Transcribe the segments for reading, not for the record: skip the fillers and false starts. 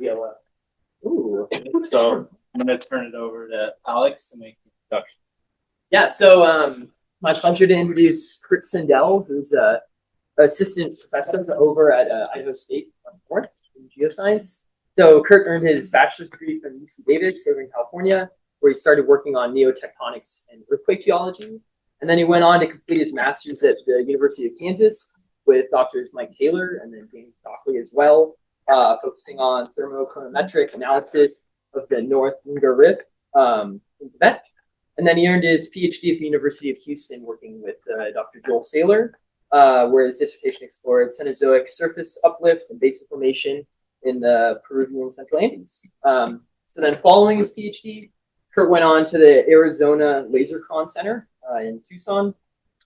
Yeah. Ooh. So I'm going to turn it over to Alex to make the introduction. Yeah, so my pleasure to introduce Kurt Sundell, who's an assistant professor over at Idaho State North in geoscience. So Kurt earned his bachelor's degree from UC Davis over in California, where he started working on neotectonics and earthquake geology. And then he went on to complete his master's at the University of Kansas with doctors Mike Taylor and then James Stockley as well, focusing on thermochronometric analysis of the North Unger Rift in Tibet. And then he earned his PhD at the University of Houston, working with Dr. Joel Saylor, where his dissertation explored Cenozoic surface uplift and base formation in the Peruvian Central Andes. So then following his PhD, Kurt went on to the Arizona Lasercon Center in Tucson,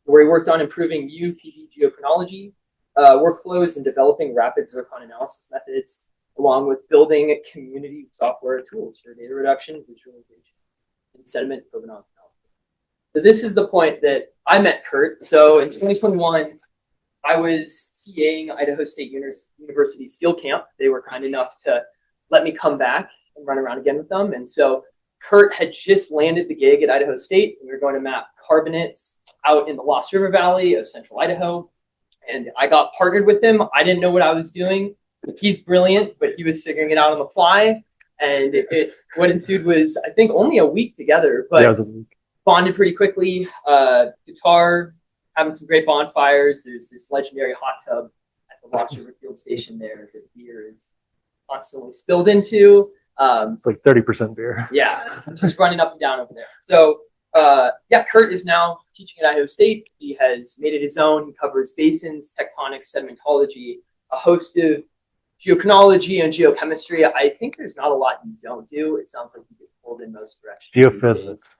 where he worked on improving UPV geochronology workflows and developing rapid zircon analysis methods, along with building community software tools for data reduction, visualization, and sediment provenance analysis. So this is the point that I met Kurt. So in 2021, I was TAing Idaho State University's field camp. They were kind enough to let me come back and run around again with them. And so Kurt had just landed the gig at Idaho State. We were going to map carbonates out in the Lost River Valley of central Idaho. And I got partnered with him. I didn't know what I was doing. He's brilliant, but he was figuring it out on the fly. And what ensued was, I think, only a week together, but yeah, bonded pretty quickly. Guitar, having some great bonfires. There's this legendary hot tub at the Lost River Field Station there that beer is constantly spilled into. It's like 30% beer. Yeah, just running up and down over there. So, yeah, Kurt is now teaching at Idaho State. He has made it his own. He covers basins, tectonics, sedimentology, a host of geochronology and geochemistry. I think there's not a lot you don't do. It sounds like you get pulled in most directions. Geophysics.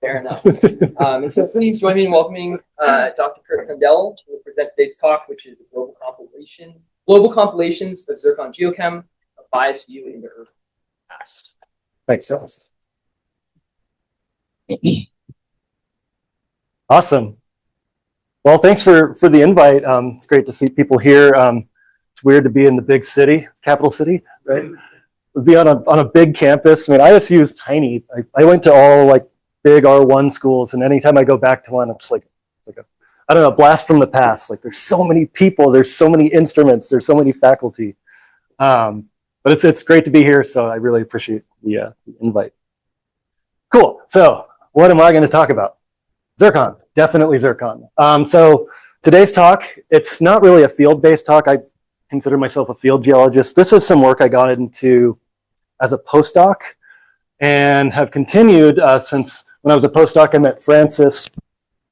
Fair enough. And so please join me in welcoming Dr. Kurt Sundell to present today's talk, which is the Global Compilations of Zircon Geochem, a biased view into Earth past. Thanks, Alice. Awesome. Well, thanks for the invite. It's great to see people here. It's weird to be in the big city, capital city, right? To be on a big campus. I mean, ISU is tiny. I went to all like big R1 schools, and anytime I go back to one, I'm just like I don't know, blast from the past. Like there's so many people, there's so many instruments, there's so many faculty. But it's great to be here, so I really appreciate the invite. Cool. So what am I going to talk about? Zircon, definitely zircon. So today's talk, it's not really a field-based talk. I consider myself a field geologist. This is some work I got into as a postdoc and have continued since when I was a postdoc. I met Francis.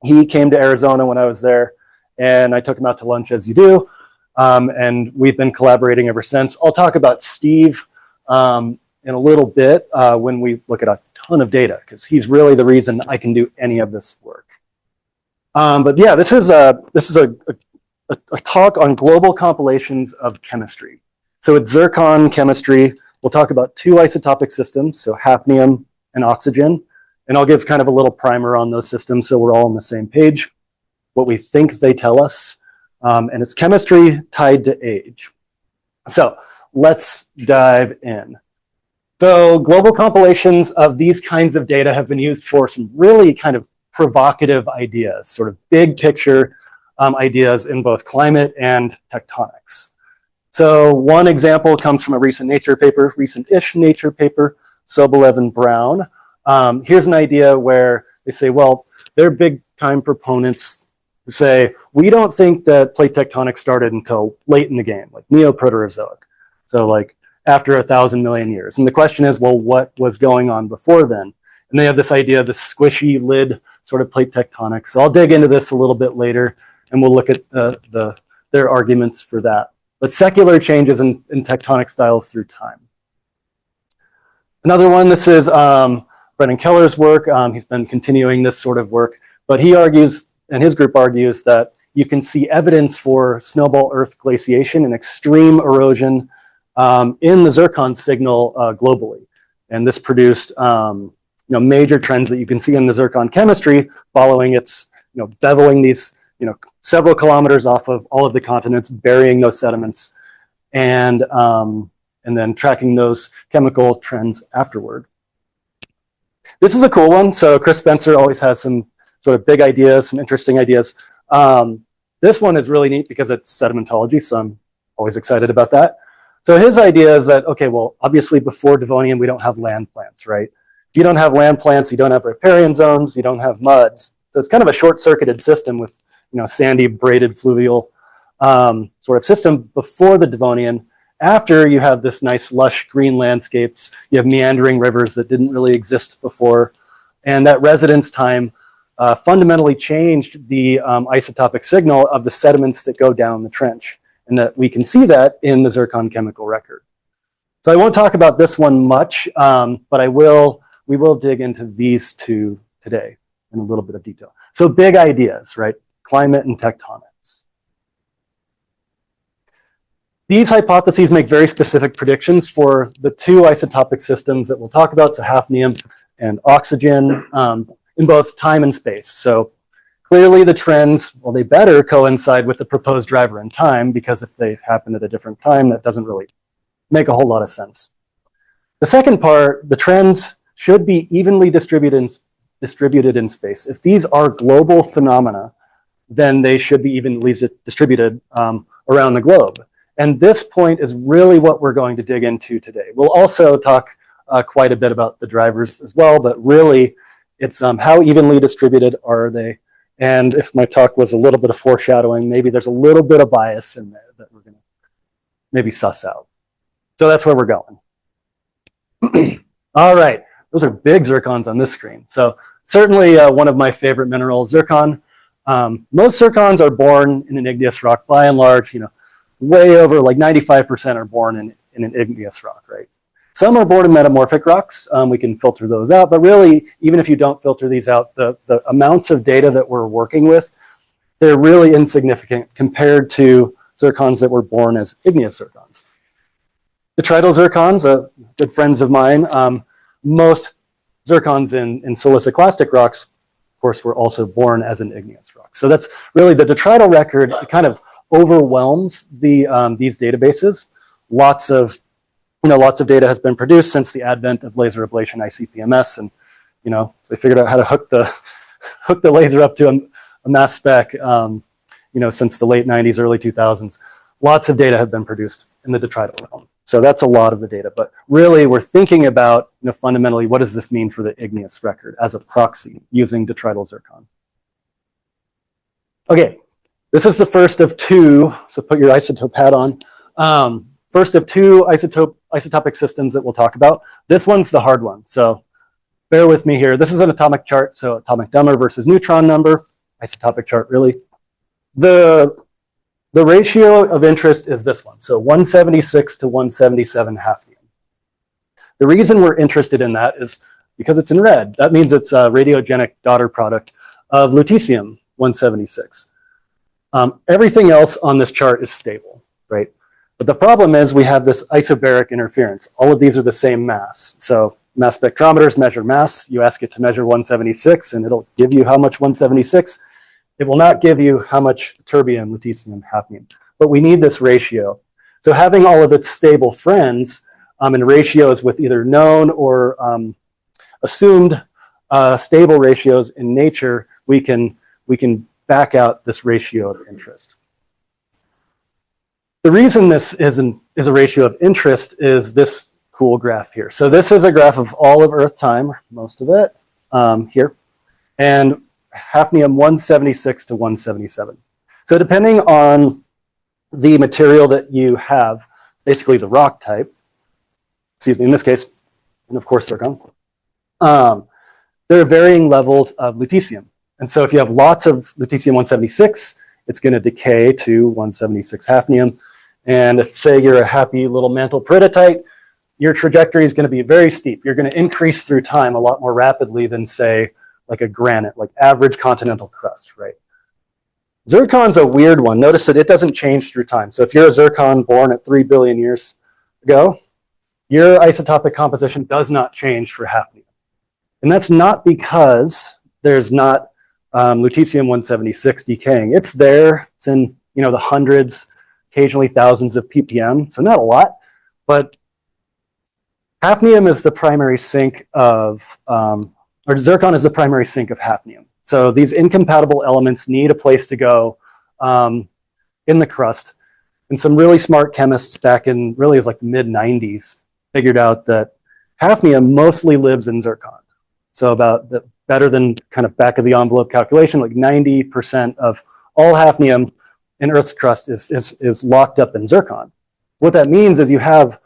He came to Arizona when I was there, and I took him out to lunch, as you do, and we've been collaborating ever since. I'll talk about Steve in a little bit when we look at a ton of data, because he's really the reason I can do any of this work. But yeah, this is a talk on global compilations of chemistry. So it's Zircon chemistry. We'll talk about two isotopic systems, so hafnium and oxygen. And I'll give kind of a little primer on those systems so we're all on the same page, what we think they tell us. And it's chemistry tied to age. So let's dive in. So global compilations of these kinds of data have been used for some really kind of provocative ideas, sort of big picture ideas in both climate and tectonics. So one example comes from a recent recent-ish Nature paper, Sobolev and Brown. Here's an idea where they say, well, they're big time proponents who say, we don't think that plate tectonics started until late in the game, like Neoproterozoic. So like after 1,000 million years. And the question is, well, what was going on before then? And they have this idea of the squishy lid sort of plate tectonics. So I'll dig into this a little bit later, and we'll look at their arguments for that. But secular changes in tectonic styles through time. Another one, this is Brennan Keller's work. He's been continuing this sort of work, but he argues, and his group argues, that you can see evidence for snowball Earth glaciation and extreme erosion in the zircon signal globally. And this produced major trends that you can see in the zircon chemistry following its, beveling these, several kilometers off of all of the continents, burying those sediments, and then tracking those chemical trends afterward. This is a cool one. So Chris Spencer always has some sort of big ideas, some interesting ideas. This one is really neat because it's sedimentology, so I'm always excited about that. So his idea is that, okay, well, obviously before Devonian, we don't have land plants, right? If you don't have land plants, you don't have riparian zones, you don't have muds. So it's kind of a short-circuited system with, sandy, braided, fluvial sort of system before the Devonian. After, you have this nice, lush green landscapes. You have meandering rivers that didn't really exist before. And that residence time fundamentally changed the isotopic signal of the sediments that go down the trench. And that we can see that in the Zircon chemical record. So I won't talk about this one much, but we will dig into these two today in a little bit of detail. So big ideas, right? Climate and tectonics. These hypotheses make very specific predictions for the two isotopic systems that we'll talk about, so hafnium and oxygen, in both time and space. So clearly the trends, well, they better coincide with the proposed driver in time, because if they happen at a different time, that doesn't really make a whole lot of sense. The second part, the trends should be evenly distributed in space. If these are global phenomena, then they should be evenly distributed around the globe. And this point is really what we're going to dig into today. We'll also talk quite a bit about the drivers as well, but really it's how evenly distributed are they? And if my talk was a little bit of foreshadowing, maybe there's a little bit of bias in there that we're going to maybe suss out. So that's where we're going. All right, those are big zircons on this screen. So certainly one of my favorite minerals, zircon. Most zircons are born in an igneous rock, by and large, way over like 95% are born in an igneous rock, right? Some are born in metamorphic rocks. We can filter those out, but really, even if you don't filter these out, the amounts of data that we're working with, they're really insignificant compared to zircons that were born as igneous zircons. Detrital zircons, good friends of mine, most zircons in siliciclastic rocks, of course, were also born as an igneous rock. So that's really the detrital record. It kind of overwhelms these databases. Lots of data has been produced since the advent of laser ablation ICP-MS, and so they figured out how to hook the laser up to a mass spec. Since the late 90s, early 2000s, lots of data have been produced in the detrital realm. So that's a lot of the data, but really we're thinking about fundamentally what does this mean for the igneous record as a proxy using detrital zircon. Okay, this is the first of two. So put your isotope hat on. First of two isotopic systems that we'll talk about. This one's the hard one, so bear with me here. This is an atomic chart, so atomic number versus neutron number, isotopic chart really. The ratio of interest is this one, so 176 to 177 hafnium. The reason we're interested in that is because it's in red. That means it's a radiogenic daughter product of lutetium 176. Everything else on this chart is stable, right? But the problem is we have this isobaric interference. All of these are the same mass. So mass spectrometers measure mass. You ask it to measure 176 and it'll give you how much 176. It will not give you how much terbium, lutetium, hafnium. But we need this ratio. So having all of its stable friends in ratios with either known or assumed stable ratios in nature, we can back out this ratio of interest. The reason this is a ratio of interest is this cool graph here. So this is a graph of all of Earth time, most of it, here, and hafnium 176 to 177. So depending on the material that you have, basically the rock type, excuse me, in this case, and of course zircon, there are varying levels of lutetium. And so if you have lots of lutetium 176, it's going to decay to 176 hafnium. And if, say, you're a happy little mantle peridotite, your trajectory is going to be very steep. You're going to increase through time a lot more rapidly than, say, like a granite, like average continental crust, right? Zircon's a weird one. Notice that it doesn't change through time. So if you're a zircon born at 3 billion years ago, your isotopic composition does not change for hafnium. And that's not because there's not lutetium 176 decaying. It's there. It's in the hundreds, occasionally thousands of ppm, so not a lot, but hafnium is the primary sink of, or zircon is the primary sink of hafnium. So these incompatible elements need a place to go in the crust. And some really smart chemists back in really it was like the mid-90s figured out that hafnium mostly lives in zircon. So about the better than kind of back of the envelope calculation, like 90% of all hafnium in Earth's crust is locked up in zircon. What that means is you have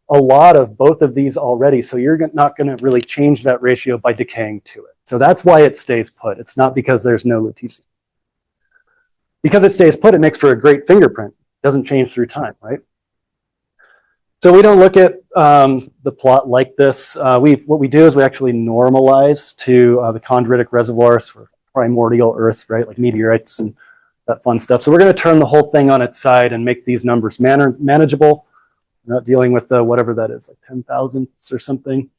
a lot of both of these already, so you're not going to really change that ratio by decaying to it. So that's why it stays put. It's not because there's no lutetium. Because it stays put, it makes for a great fingerprint. It doesn't change through time, right? So we don't look at the plot like this. What we do is we actually normalize to the chondritic reservoirs for primordial Earth, right, like meteorites and that fun stuff. So we're going to turn the whole thing on its side and make these numbers manageable. We're not dealing with whatever that is, like 10 thousandths or something.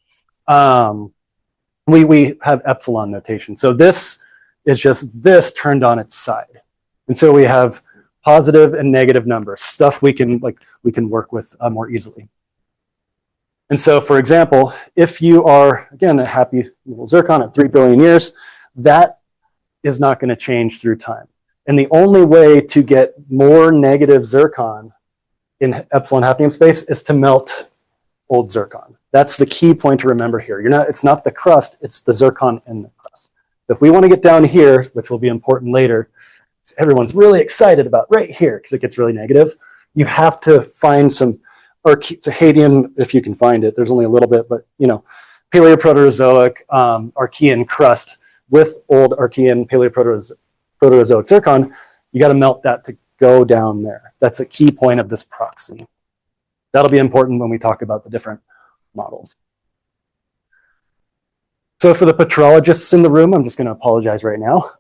We have epsilon notation. So this is just this turned on its side. And so we have positive and negative numbers, stuff we can work with more easily. And so, for example, if you are, again, a happy little zircon at 3 billion years, that is not going to change through time. And the only way to get more negative zircon in epsilon hafnium space is to melt old zircon. That's the key point to remember here. It's not the crust, it's the zircon in the crust. So if we want to get down here, which will be important later, everyone's really excited about right here because it gets really negative. You have to find some Archean, if you can find it. There's only a little bit, but Paleoproterozoic Archean crust with old Archean Paleoproterozoic zircon. You got to melt that to go down there. That's a key point of this proxy. That'll be important when we talk about the different models. So for the petrologists in the room, I'm just going to apologize right now.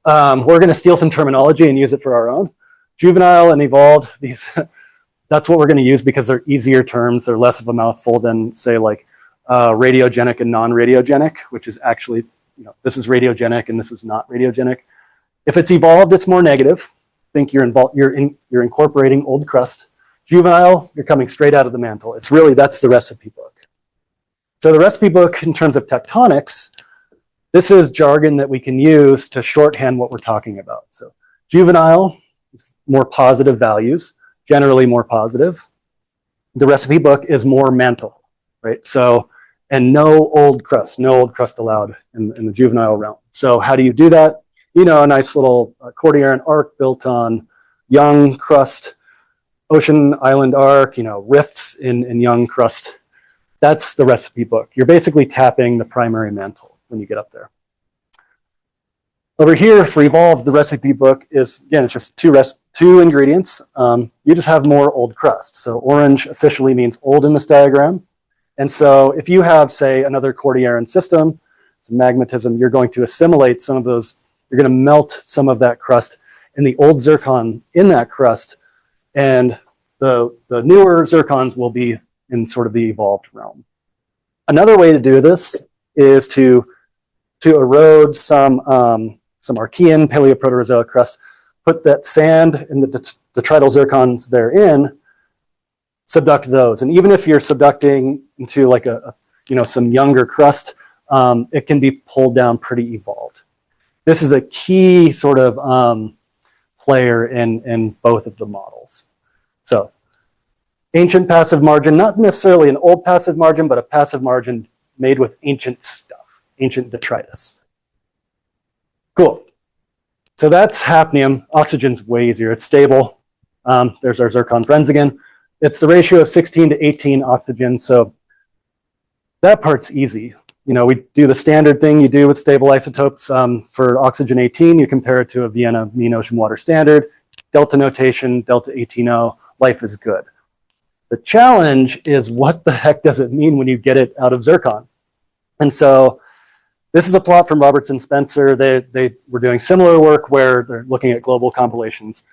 We're going to steal some terminology and use it for our own. Juvenile and evolved, that's what we're going to use because they're easier terms. They're less of a mouthful than, say, like radiogenic and non-radiogenic, which is actually, this is radiogenic and this is not radiogenic. If it's evolved, it's more negative. Think you're incorporating old crust. Juvenile, you're coming straight out of the mantle. It's really, that's the recipe book. So the recipe book in terms of tectonics, this is jargon that we can use to shorthand what we're talking about. So juvenile, more positive values, generally more positive. The recipe book is more mantle, right? So, and no old crust allowed in the juvenile realm. So how do you do that? A nice little Cordilleran arc built on young crust, ocean island arc, rifts in young crust. That's the recipe book. You're basically tapping the primary mantle when you get up there. Over here for evolved, the recipe book is, again, it's just two ingredients. You just have more old crust. So orange officially means old in this diagram. And so if you have, say, another Cordilleran system, some magmatism, you're going to assimilate some of those. You're going to melt some of that crust and the old zircon in that crust. And the newer zircons will be in sort of the evolved realm. Another way to do this is to erode some Archean Paleoproterozoic crust, put that sand and the detrital zircons therein, subduct those. And even if you're subducting into like some younger crust, it can be pulled down pretty evolved. This is a key sort of player in both of the models. So ancient passive margin, not necessarily an old passive margin, but a passive margin made with ancient stuff, ancient detritus. Cool. So that's hafnium. Oxygen's way easier. It's stable. There's our zircon friends again. It's the ratio of 16 to 18 oxygen. So that part's easy. We do the standard thing you do with stable isotopes. For oxygen 18, you compare it to a Vienna mean ocean water standard. Delta notation, delta 18O, life is good. The challenge is what the heck does it mean when you get it out of zircon? And so this is a plot from Robertson Spencer. They were doing similar work where they're looking at global compilations.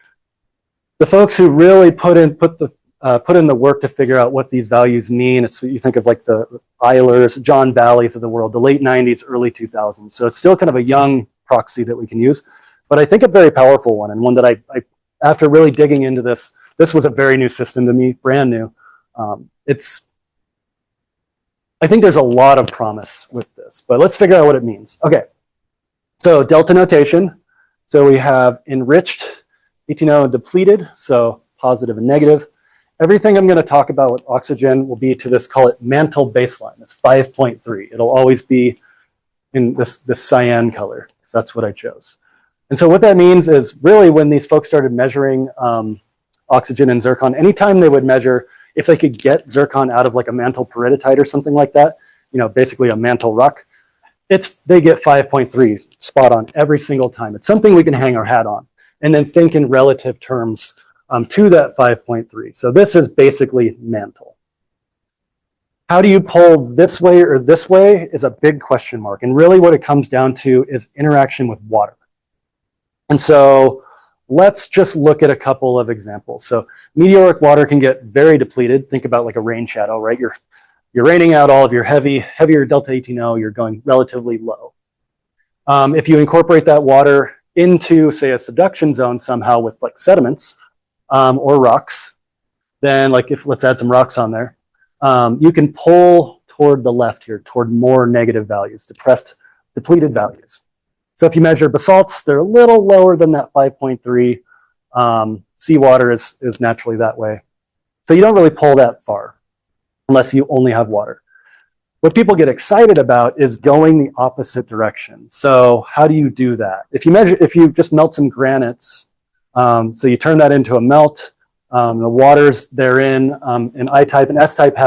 The folks who really put in the work to figure out what these values mean, you think of like the Eilers, John Valleys of the world, the late 90s, early 2000s. So it's still kind of a young proxy that we can use, but I think a very powerful one, and one that I after really digging into this this was a very new system to me, brand new. I think there's a lot of promise with this, but let's figure out what it means. Okay, so delta notation. So we have enriched, ATNO, and depleted, so positive and negative. Everything I'm going to talk about with oxygen will be to this, call it mantle baseline, this 5.3. It'll always be in this cyan color, because that's what I chose. And so what that means is really when these folks started measuring oxygen and zircon, anytime they would measure, if they could get zircon out of like a mantle peridotite or something like that, basically a mantle rock, they get 5.3 spot on every single time. It's something we can hang our hat on and then think in relative terms to that 5.3. So this is basically mantle. How do you pull this way or this way is a big question mark. And really what it comes down to is interaction with water. And so let's just look at a couple of examples. So meteoric water can get very depleted. Think about like a rain shadow, right? You're raining out all of your heavier delta ATNO, you're going relatively low. If you incorporate that water into, say, a subduction zone somehow with like sediments or rocks, then let's add some rocks on there, you can pull toward the left here, toward more negative values, depressed, depleted values. So if you measure basalts, they're a little lower than that 5.3. Seawater is naturally that way. So you don't really pull that far unless you only have water. What people get excited about is going the opposite direction. So how do you do that? If you just melt some granites, so you turn that into a melt, the waters therein in I-type and S-type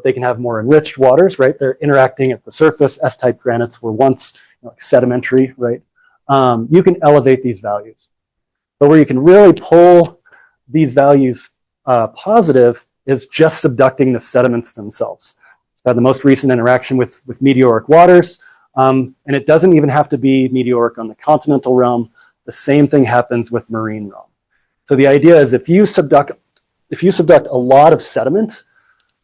they can have more enriched waters, right? They're interacting at the surface. S-type granites were once like sedimentary, right? You can elevate these values. But where you can really pull these values positive is just subducting the sediments themselves. It's had the most recent interaction with meteoric waters, and it doesn't even have to be meteoric on the continental realm. The same thing happens with marine realm. So the idea is if you subduct a lot of sediment,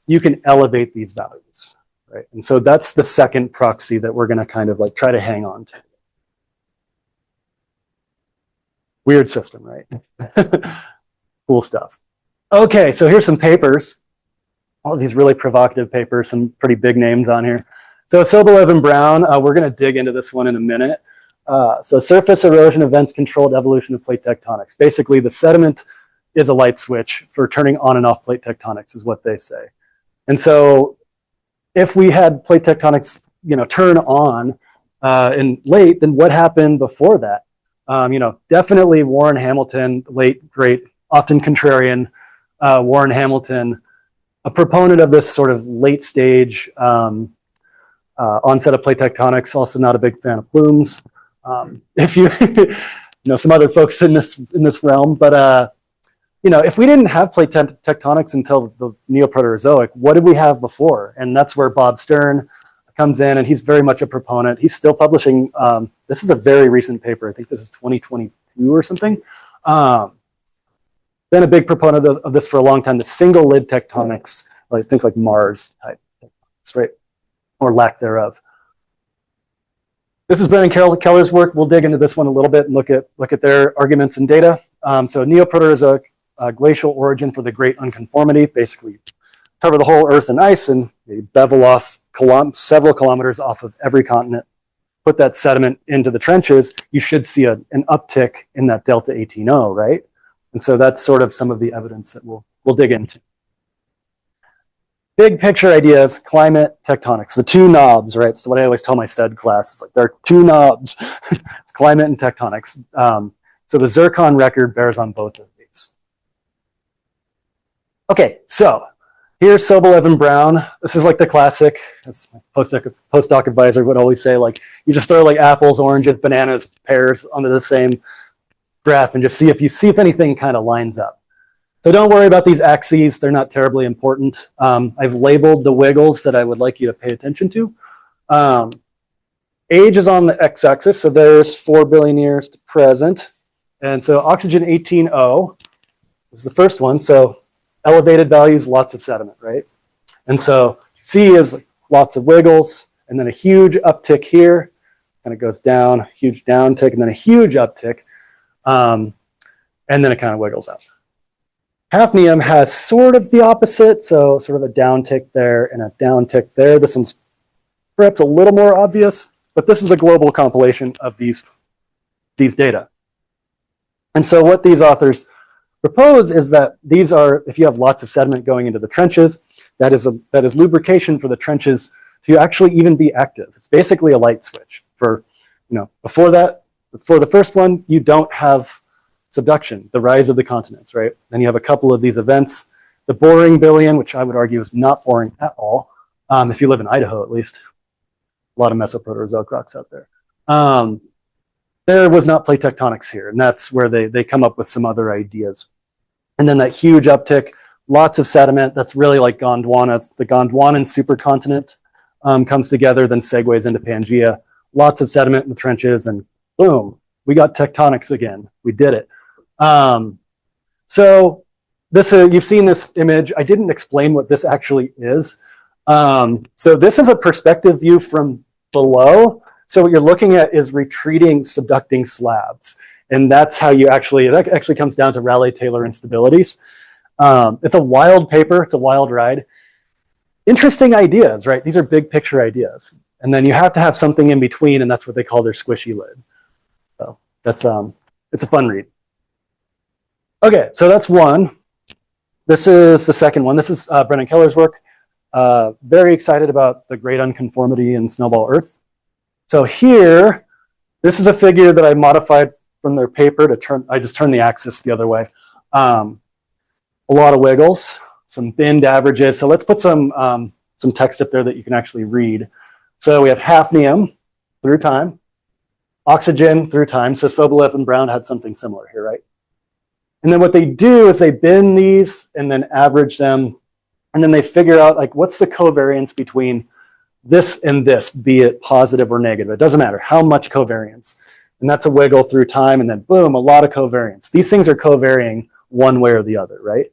you can elevate these values, right? And so that's the second proxy that we're going to kind of like try to hang on to. Weird system, right? Cool stuff. Okay, so here's some papers. All of these really provocative papers, some pretty big names on here. So Sobolev and Brown, we're going to dig into this one in a minute. So surface erosion events controlled evolution of plate tectonics. Basically, the sediment is a light switch for turning on and off plate tectonics, is what they say. And so if we had plate tectonics, turn on in late, then what happened before that? Definitely Warren Hamilton, late, great, often contrarian Warren Hamilton, a proponent of this sort of late stage onset of plate tectonics, also not a big fan of plumes. If you, some other folks in this realm, but if we didn't have plate tectonics until the Neoproterozoic, what did we have before? And that's where Bob Stern comes in, and he's very much a proponent. He's still publishing. This is a very recent paper. I think this is 2022 or something. Been a big proponent of this for a long time. The single lid tectonics, like think like Mars type, right, or lack thereof. This is Brennan Keller's work. We'll dig into this one a little bit and look at their arguments and data. So Neoproterozoic glacial origin for the great unconformity. Basically, cover the whole Earth in ice and maybe bevel off several kilometers off of every continent. Put that sediment into the trenches. You should see an uptick in that delta 18O, right? And so that's sort of some of the evidence that we'll dig into. Big picture ideas, climate, tectonics, the two knobs, right? So what I always tell my SED class is like there are two knobs. It's climate and tectonics. So the Zircon record bears on both of these. Okay, so here's Sobolev and Brown. This is like the classic, as my postdoc advisor would always say, like you just throw like apples, oranges, bananas, pears onto the same graph and just see if anything kind of lines up. So don't worry about these axes. They're not terribly important. I've labeled the wiggles that I would like you to pay attention to. Age is on the x-axis, so there's 4 billion years to present. And so oxygen 18O is the first one. So elevated values, lots of sediment, right? And so C is lots of wiggles, and then a huge uptick here, and it goes down, huge downtick, and then a huge uptick. And then it kind of wiggles out. Hafnium has sort of the opposite, so sort of a downtick there and a downtick there. This one's perhaps a little more obvious, but this is a global compilation of these data. And so what these authors propose is that these are, if you have lots of sediment going into the trenches, that is lubrication for the trenches to actually even be active. It's basically a light switch. For, before that, for the first one, you don't have subduction, the rise of the continents, right? Then you have a couple of these events. The boring billion, which I would argue is not boring at all, if you live in Idaho at least. A lot of mesoproterozoic rocks out there. There was not plate tectonics here, and that's where they come up with some other ideas. And then that huge uptick, lots of sediment, that's really like Gondwana. It's the Gondwanan supercontinent comes together, then segues into Pangea. Lots of sediment in the trenches, and boom, we got tectonics again. We did it. So this you've seen this image. I didn't explain what this actually is. So this is a perspective view from below. So what you're looking at is retreating subducting slabs. And that's how it actually comes down to Rayleigh-Taylor instabilities. It's a wild paper, it's a wild ride. Interesting ideas, right? These are big picture ideas. And then you have to have something in between, and that's what they call their squishy lid. So that's, it's a fun read. Okay, so that's one. This is the second one. This is Brennan Keller's work. Very excited about the great unconformity in snowball Earth. So here, this is a figure that I modified from their paper to turn, I just turned the axis the other way. A lot of wiggles, some binned averages. So let's put some text up there that you can actually read. So we have hafnium through time, oxygen through time. So Sobolev and Brown had something similar here, right? And then what they do is they bin these and then average them. And then they figure out like, what's the covariance between this and this, be it positive or negative. It doesn't matter how much covariance. And that's a wiggle through time, and then boom, a lot of covariance. These things are covarying one way or the other, right?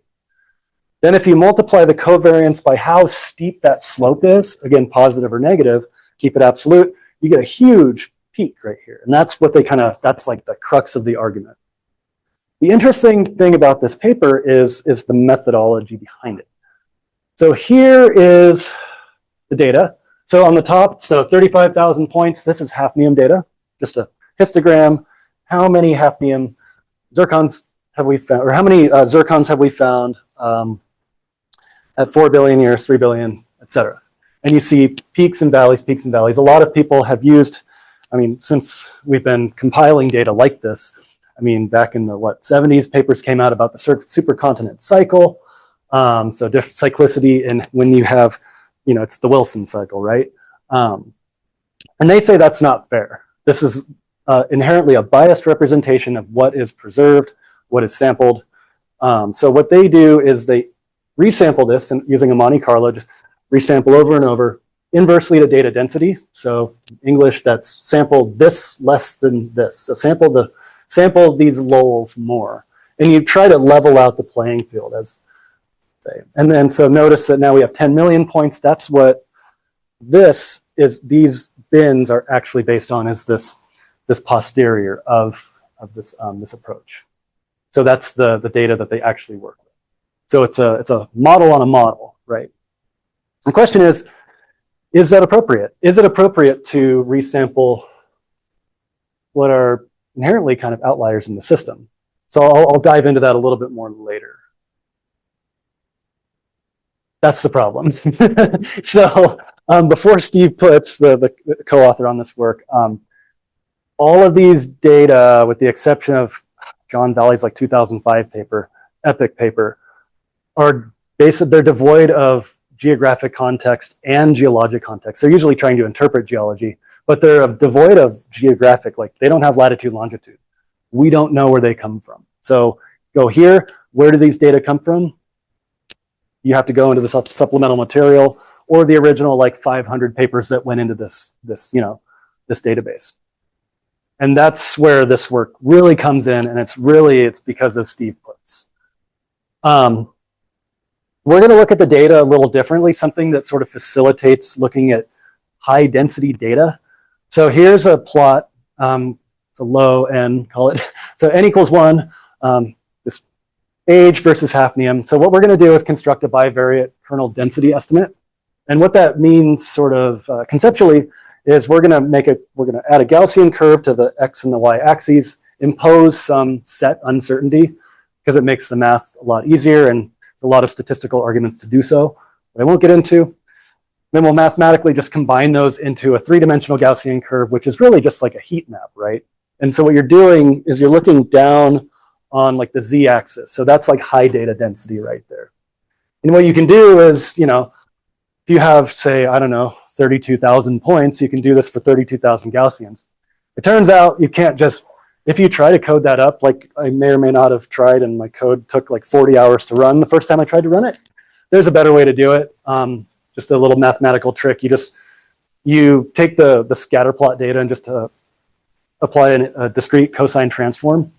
Then if you multiply the covariance by how steep that slope is, again, positive or negative, keep it absolute, you get a huge peak right here. And that's what that's like the crux of the argument. The interesting thing about this paper is the methodology behind it. So here is the data. So on the top, so 35,000 points, this is hafnium data, just a histogram. How many hafnium zircons have we found, or how many zircons have we found at 4 billion years, 3 billion, etc. And you see peaks and valleys, peaks and valleys. A lot of people have used, I mean, since we've been compiling data like this, I mean, back in the, 70s, papers came out about the supercontinent cycle. So different cyclicity, and when you have, it's the Wilson cycle, right? And they say that's not fair. This is inherently a biased representation of what is preserved, what is sampled. So what they do is they resample this and using a Monte Carlo, just resample over and over, inversely to data density. So English, that's sample this less than this. So sample these lulls more. And you try to level out the playing field as say. And then so notice that now we have 10 million points. That's what this is, these bins are actually based on, is this posterior of this approach. So that's the data that they actually work with. So it's a model on a model, right? The question is that appropriate? Is it appropriate to resample what are inherently kind of outliers in the system? So I'll dive into that a little bit more later. That's the problem. So before Steve puts the co-author on this work, all of these data, with the exception of John Valley's like 2005 paper, epic paper, are they're devoid of geographic context and geologic context. They're usually trying to interpret geology, but they're devoid of geographic, like they don't have latitude, longitude. We don't know where they come from. So go here, where do these data come from? You have to go into the supplemental material or the original like 500 papers that went into this database. And that's where this work really comes in, and it's because of Steve Putz. We're going to look at the data a little differently, something that sort of facilitates looking at high density data. So here's a plot. It's a low n, call it. So n equals 1. Just age versus hafnium. So what we're going to do is construct a bivariate kernel density estimate. And what that means sort of conceptually is we're going to add a Gaussian curve to the X and the Y axes, impose some set uncertainty because it makes the math a lot easier and there's a lot of statistical arguments to do so that I won't get into. Then we'll mathematically just combine those into a three-dimensional Gaussian curve, which is really just like a heat map, right? And so what you're doing is you're looking down on like the Z-axis. So that's like high data density right there. And what you can do is, you know, if you have, say, I don't know, 32,000 points, you can do this for 32,000 Gaussians. It turns out you can't just, if you try to code that up, like I may or may not have tried, and my code took like 40 hours to run the first time I tried to run it. There's a better way to do it. Just a little mathematical trick. You take the scatter plot data and just apply a discrete cosine transform,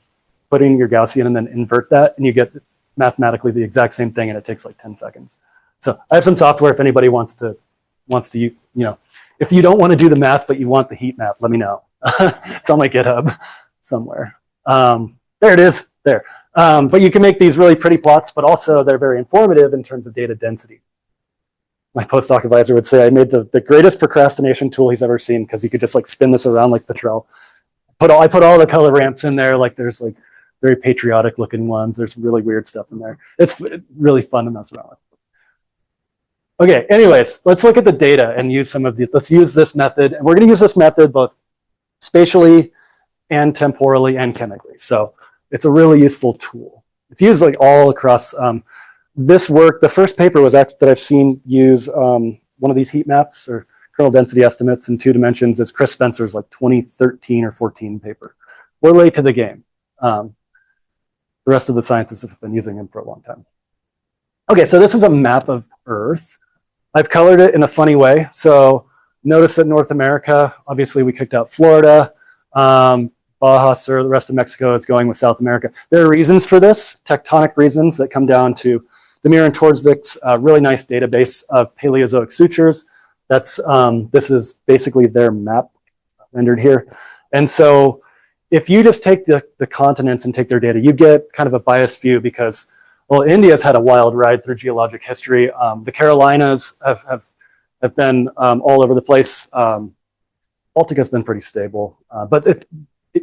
put in your Gaussian and then invert that, and you get mathematically the exact same thing, and it takes like 10 seconds. So I have some software if anybody wants to, you know, if you don't want to do the math, but you want the heat map, let me know. It's on my GitHub somewhere. There it is, there. But you can make these really pretty plots, but also they're very informative in terms of data density. My postdoc advisor would say I made the greatest procrastination tool he's ever seen because you could just like spin this around like Petrel. I put all the color ramps in there, like there's like very patriotic looking ones. There's really weird stuff in there. It's really fun to mess around with. Okay, anyways, let's look at the data and use some of the, let's use this method. And we're going to use this method both spatially and temporally and chemically. So it's a really useful tool. It's used like all across this work. The first paper was that I've seen use one of these heat maps or kernel density estimates in 2 dimensions is Chris Spencer's like 2013 or 14 paper. We're late to the game. The rest of the scientists have been using him for a long time. Okay, so this is a map of Earth. I've colored it in a funny way. So notice that North America, obviously we kicked out Florida. Baja Sur, the rest of Mexico is going with South America. There are reasons for this, tectonic reasons that come down to Demir and Torsvik's really nice database of Paleozoic sutures. This is basically their map rendered here. And so if you just take the continents and take their data, you get kind of a biased view because, well, India's had a wild ride through geologic history. The Carolinas have been all over the place. Baltica's been pretty stable, but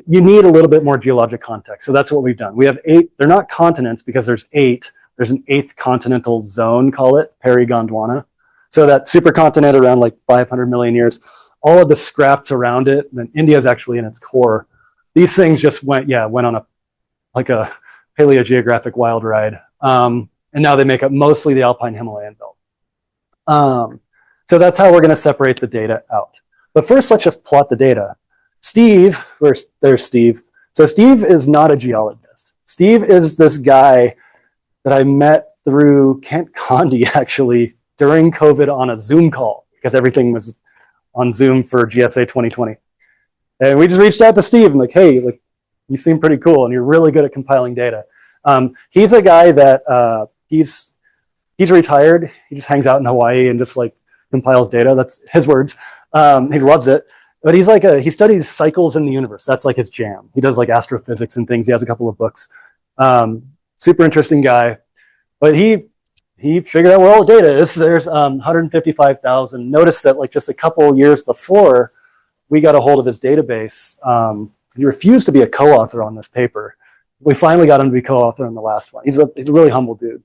you need a little bit more geologic context. So that's what we've done. We have 8, they're not continents because there's 8. There's an 8th continental zone, call it, Peri-Gondwana. So that supercontinent around like 500 million years, all of the scraps around it, and then India's actually in its core. These things just went on a paleogeographic wild ride. And now they make up mostly the Alpine Himalayan belt. So that's how we're going to separate the data out. But first, let's just plot the data. Steve, there's Steve. So Steve is not a geologist. Steve is this guy that I met through Kent Condi actually during COVID on a Zoom call because everything was on Zoom for GSA 2020. And we just reached out to Steve and like, hey, like you seem pretty cool and you're really good at compiling data. He's a guy that he's retired. He just hangs out in Hawaii and just like compiles data. That's his words. He loves it. But he's like he studies cycles in the universe. That's like his jam. He does like astrophysics and things. He has a couple of books. Super interesting guy. But he figured out where all the data is. There's 155,000. Notice that like just a couple years before we got a hold of his database, he refused to be a co-author on this paper. We finally got him to be co-author on the last one. He's a really humble dude.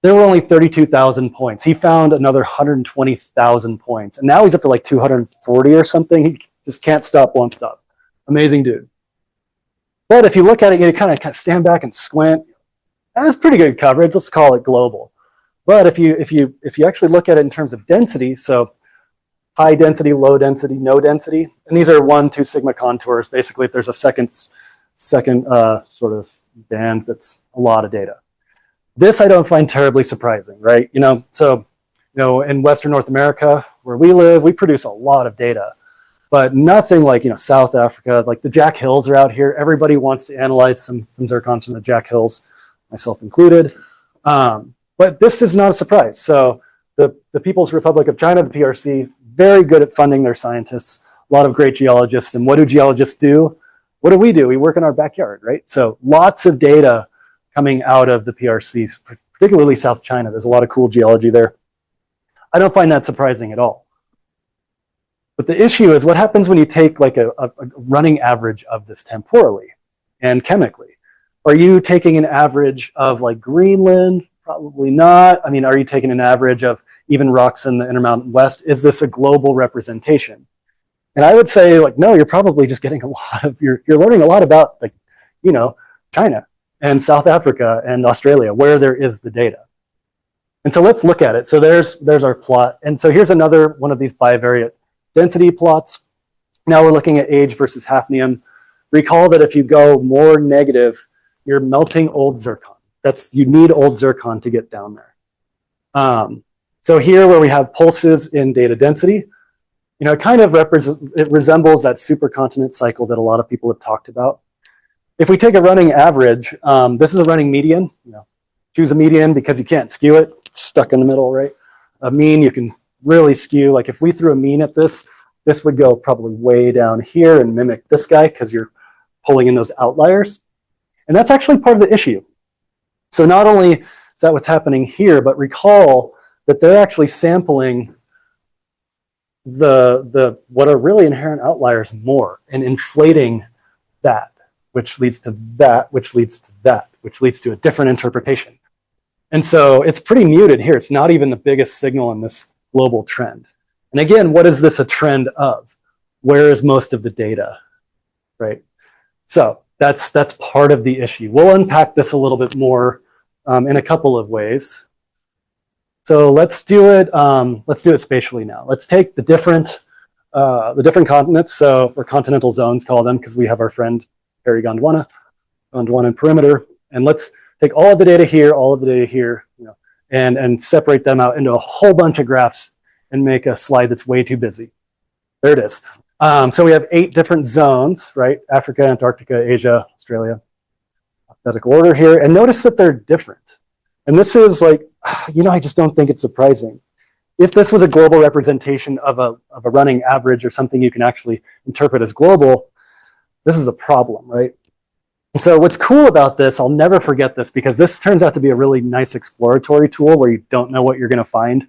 There were only 32,000 points. He found another 120,000 points. And now he's up to like 240 or something. He just can't stop, won't stop. Amazing dude. But if you look at it, you kind of stand back and squint. That's pretty good coverage. Let's call it global. But if you actually look at it in terms of density, so high density, low density, no density, and these are 1, 2 sigma contours. Basically, if there's a second sort of band, that's a lot of data. This I don't find terribly surprising, right? So in Western North America, where we live, we produce a lot of data, but nothing like South Africa. Like the Jack Hills are out here. Everybody wants to analyze some zircons from the Jack Hills, myself included. But this is not a surprise. So the People's Republic of China, the PRC, very good at funding their scientists. A lot of great geologists. And what do geologists do? What do? We work in our backyard, right? So lots of data coming out of the PRC, particularly South China. There's a lot of cool geology there. I don't find that surprising at all. But the issue is what happens when you take like a running average of this temporally and chemically? Are you taking an average of like Greenland? Probably not. I mean, are you taking an average of even rocks in the Intermountain West? Is this a global representation? And I would say like, no, you're probably just getting a lot of, you're learning a lot about like, you know, China and South Africa and Australia, where there is the data. And so let's look at it. So there's our plot. And so here's another one of these bivariate density plots. Now we're looking at age versus hafnium. Recall that if you go more negative, you're melting old zircon. You need old zircon to get down there. So here where we have pulses in data density, you know, it resembles that supercontinent cycle that a lot of people have talked about. If we take a running average, this is a running median. You know, choose a median because you can't skew it. It's stuck in the middle, right? A mean you can really skew. Like if we threw a mean at this would go probably way down here and mimic this guy because you're pulling in those outliers. And that's actually part of the issue. So not only is that what's happening here, but recall that they're actually sampling what are really inherent outliers more and inflating that, which leads to that, which leads to that, which leads to a different interpretation. And so it's pretty muted here. It's not even the biggest signal in this global trend. And again, what is this a trend of? Where is most of the data, right? So that's part of the issue. We'll unpack this a little bit more in a couple of ways. So let's do it spatially now. Let's take the different continents, so or continental zones, call them, because we have our friend Harry Gondwana perimeter, and let's take all of the data here, all of the data here, you know, and separate them out into a whole bunch of graphs and make a slide that's way too busy. There it is. So we have 8 different zones, right? Africa, Antarctica, Asia, Australia. Alphabetical order here, and notice that they're different. And this is like, you know, I just don't think it's surprising. If this was a global representation of a running average or something you can actually interpret as global, this is a problem, right? And so what's cool about this, I'll never forget this because this turns out to be a really nice exploratory tool where you don't know what you're going to find.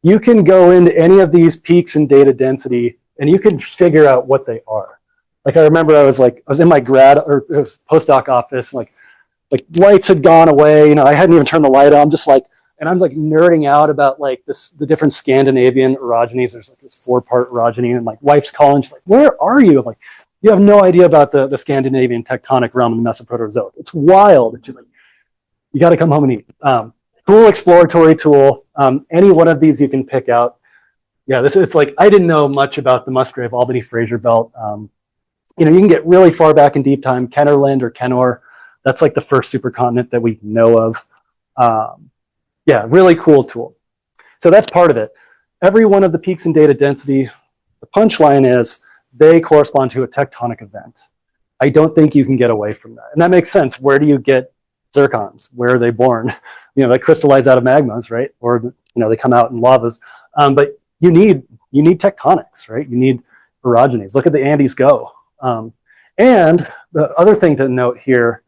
You can go into any of these peaks in data density and you can figure out what they are. Like I remember I was in my grad or postdoc office, and like lights had gone away. You know, I hadn't even turned the light on. And I'm like nerding out about like the different Scandinavian orogenies. There's like this 4-part orogeny, and my wife's calling. She's like, "Where are you?" I'm like, "You have no idea about the Scandinavian tectonic realm in the Mesoproterozoic. It's wild." And she's like, "You got to come home and eat." Cool exploratory tool. Any one of these you can pick out. Yeah, it's like I didn't know much about the Musgrave Albany Fraser Belt. You know, you can get really far back in deep time. Kennerland or Kenor, that's like the first supercontinent that we know of. Yeah, really cool tool. So that's part of it. Every one of the peaks in data density, the punchline is they correspond to a tectonic event. I don't think you can get away from that. And that makes sense. Where do you get zircons? Where are they born? You know, they crystallize out of magmas, right? Or, you know, they come out in lavas. But you need tectonics, right? You need orogenies. Look at the Andes go. And the other thing to note here,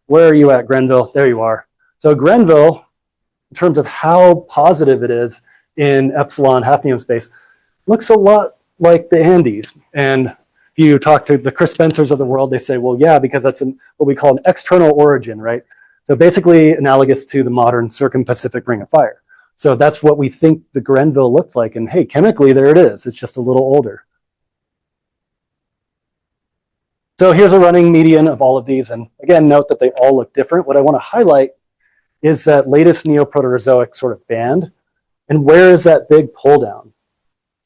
where are you at, Grenville? There you are. So Grenville, in terms of how positive it is in epsilon hafnium space, looks a lot like the Andes. And if you talk to the Chris Spencers of the world, they say, well, yeah, because that's what we call an external origin, right? So basically analogous to the modern circum-Pacific Ring of Fire. So that's what we think the Grenville looked like. And hey, chemically, there it is. It's just a little older. So here's a running median of all of these. And again, note that they all look different. What I want to highlight is that latest Neoproterozoic sort of band. And where is that big pull down?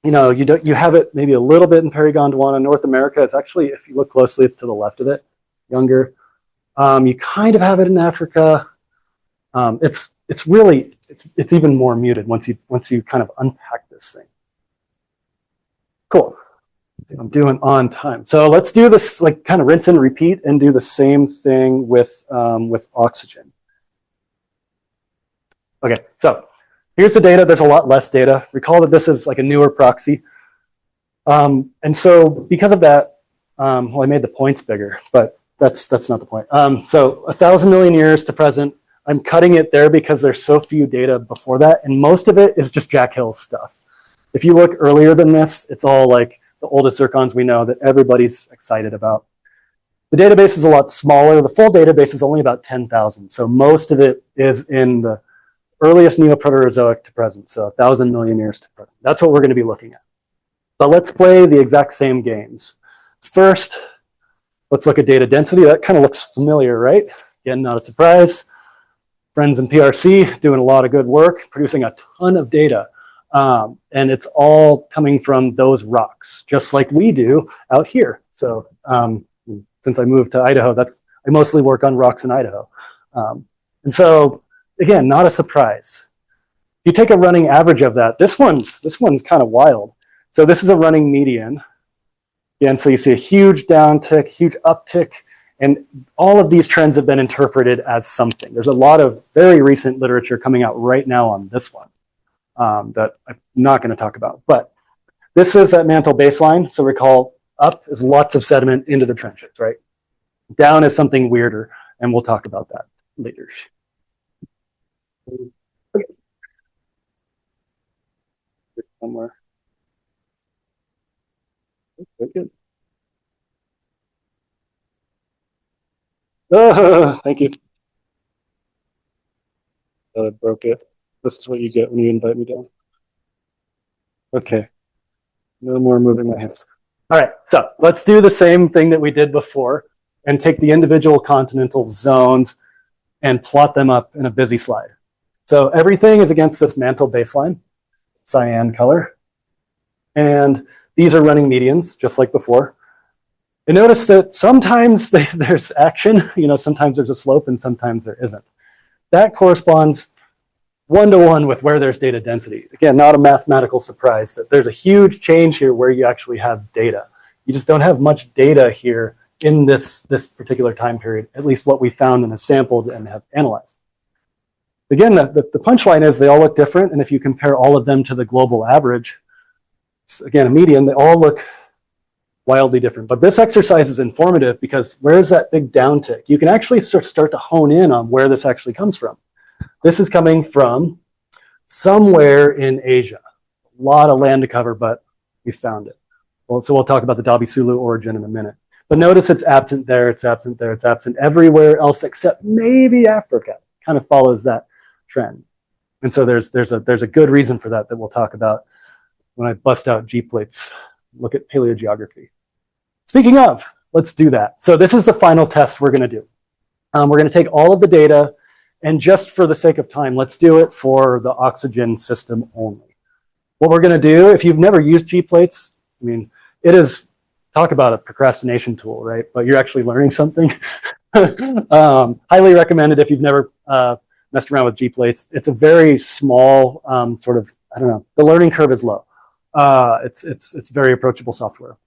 You know, you have it maybe a little bit in Perigondwana. North America is actually, if you look closely, it's to the left of it, younger. You kind of have it in Africa. It's even more muted once you kind of unpack this thing. Cool. I'm doing on time. So let's do this, like kind of rinse and repeat and do the same thing with oxygen. Okay, so here's the data. There's a lot less data. Recall that this is like a newer proxy. And so because of that, well, I made the points bigger, but that's not the point. So 1,000 million years to present. I'm cutting it there because there's so few data before that, and most of it is just Jack Hill's stuff. If you look earlier than this, it's all like the oldest zircons we know that everybody's excited about. The database is a lot smaller. The full database is only about 10,000. So most of it is in the earliest Neoproterozoic to present. So 1,000 million years to present. That's what we're going to be looking at. But let's play the exact same games. First, let's look at data density. That kind of looks familiar, right? Again, not a surprise. Friends in PRC doing a lot of good work, producing a ton of data. And it's all coming from those rocks, just like we do out here. So since I moved to Idaho, I mostly work on rocks in Idaho. And so, again, not a surprise. You take a running average of that. This one's kind of wild. So this is a running median. Again, so you see a huge downtick, huge uptick, and all of these trends have been interpreted as something. There's a lot of very recent literature coming out right now on this one that I'm not going to talk about. But this is that mantle baseline. So recall, up is lots of sediment into the trenches, right? Down is something weirder, and we'll talk about that later. Okay. Somewhere. Very good. Thank you. I broke it. This is what you get when you invite me down. Okay. No more moving my hands. All right, so let's do the same thing that we did before and take the individual continental zones and plot them up in a busy slide. So everything is against this mantle baseline, cyan color. And these are running medians, just like before. And notice that sometimes there's action, sometimes there's a slope and sometimes there isn't. That corresponds one-to-one with where there's data density. Again, not a mathematical surprise that there's a huge change here where you actually have data. You just don't have much data here in this particular time period, at least what we found and have sampled and have analyzed. Again, the punchline is they all look different, and if you compare all of them to the global average, again, a median, they all look wildly different. But this exercise is informative because where's that big downtick? You can actually start to hone in on where this actually comes from. This is coming from somewhere in Asia. A lot of land to cover, but we found it. Well, so we'll talk about the Dhabi Sulu origin in a minute. But notice it's absent there, it's absent there, it's absent everywhere else except maybe Africa. Kind of follows that trend. And so there's a good reason for that we'll talk about when I bust out G-plates, look at paleogeography. Speaking of, let's do that. So this is the final test we're going to do. We're going to take all of the data, and just for the sake of time, let's do it for the oxygen system only. What we're going to do, if you've never used G-plates, I mean, it is, talk about a procrastination tool, right? But you're actually learning something. Highly recommended if you've never messed around with G-plates. It's a very small sort of, I don't know, the learning curve is low. It's very approachable software.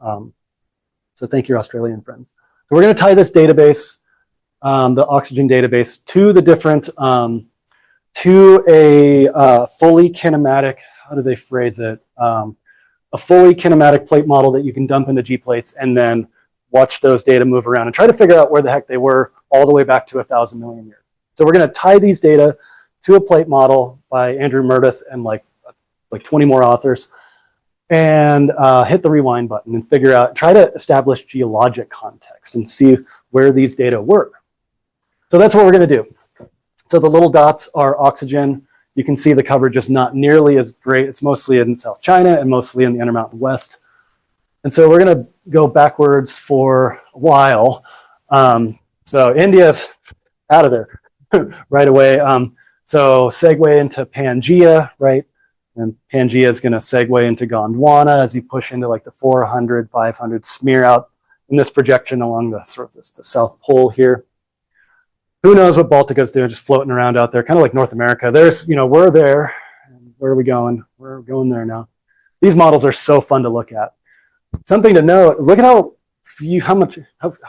So thank your Australian friends. So we're going to tie this database, the oxygen database, to the different, to a fully kinematic, how do they phrase it? A fully kinematic plate model that you can dump into G-plates and then watch those data move around and try to figure out where the heck they were all the way back to 1,000 million years. So we're going to tie these data to a plate model by Andrew Murdath and like 20 more authors, and hit the rewind button and figure out, try to establish geologic context and see where these data were. So that's what we're going to do. So the little dots are oxygen. You can see the coverage is not nearly as great. It's mostly in South China and mostly in the Intermountain West. And so we're going to go backwards for a while. So India's out of there right away. So segue into Pangaea, right? And Pangaea is going to segue into Gondwana as you push into like the 400, 500, smear out in this projection along the sort of the South Pole here. Who knows what Baltica's doing, just floating around out there, kind of like North America. There's, we're there. Where are we going? We're going there now. These models are so fun to look at. Something to note is look at how